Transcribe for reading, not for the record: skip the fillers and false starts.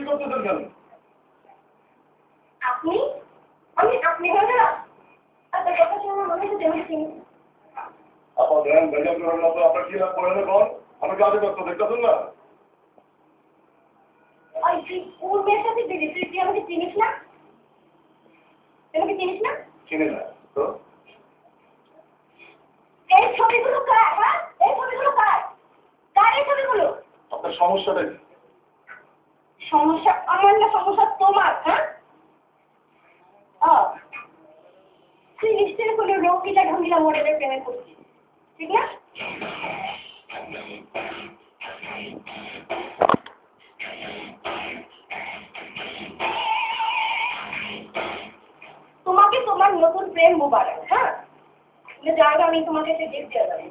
দেরি করতেছেন কেন? আপনি আপনি হয়ে না আপনার কথা শুনে মনে হচ্ছে আমি চিনি। আপা দেন বেগম করার মতো আপনার কি লাভ করেন বল? আমি কাজে ব্যস্ত দেখতেছেন না? ওই কোন মেয়ের সাথে দিদি তুই আমাকে চিনিস না? আমাকে চিনিস না? চিনি না তো? এই ছবিগুলো কার? হ্যাঁ, এই ছবিগুলো কার? কার এই ছবিগুলো? আপনার সমস্যাটা কি? সমস্যা আমার না, সমস্যা তোমার। হ্যাঁ, তুই নিশ্চয়ই কোনো রঙ্গিলা ঢঙ্গিলা মডেলের প্রেমে করছিস, ঠিক না? তোমাকে তোমার নতুন প্রেম মোবারক। হ্যাঁ, যার আমি তোমাকে একটা গিফট দেওয়া যাবে।